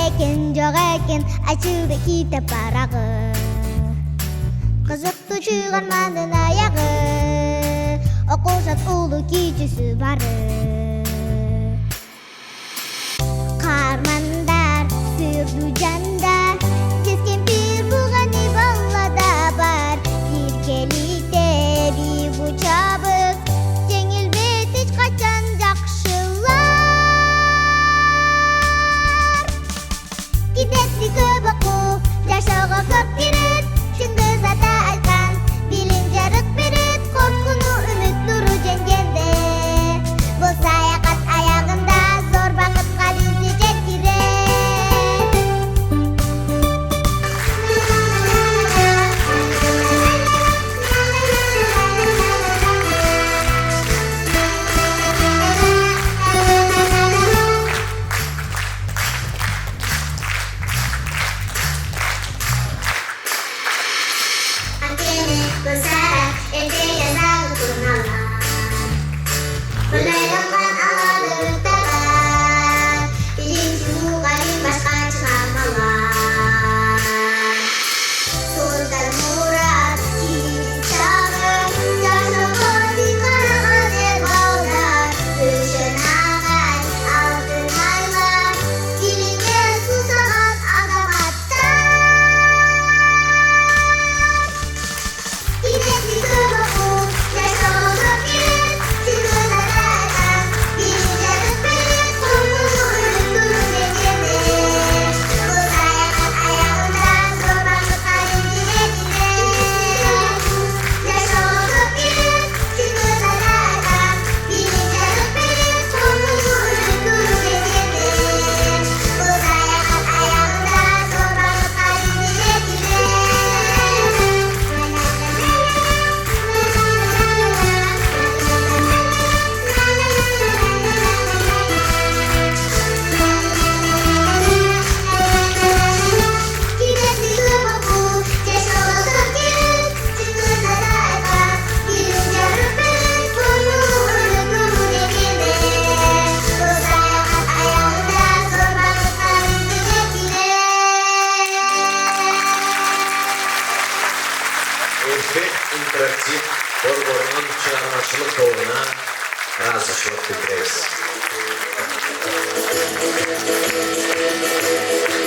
экен жок экен ачылды китеп барагы кызыктуу чыгарманын аягы окушат улуу кичүүсү бары каармандар сыйырдуу жандар кескемпир буганы баллада бар биргеликте бий учабыз жеңилбейт эч качан жакшылар китепти көп окуу жашоого көп кирет чындык ата айткан билим жарык берет коркунуу үмүт нуру жеңгенде бул саякат аягында зор бакытка бизди жеткирет Antene besar, ente selalu bernalar. Melayangkan alam terbang, bilincu kali pasca malam. Sultan murad, cinta jasa bodi karangan erbaudan. Kesenangan, altın hayvan, kilingnya susahan agamatta. Kitepti көп окуу жашоого көп кирет чындык ата айткан билим жарык берет коркунуу үмүт нуру жеңгенде бул саякат аягында зор бакытка бизди жеткирет жашоого көп кирет чындык ата айткан билим жарык берет коркунуу үмүт нуру жеңгенде бул саякат аягында зор бакытка бизди жеткирет Kitepti көп окуу жашоого көп кирет чындык ата айткан билим жарык берет коркунуу үмүт нуру жеңгенде бул саякат аягында зор бакытка бизди жеткирет Эффект интерактив борборунун чыгармачылык тобуна ыраазычылык билдиребиз.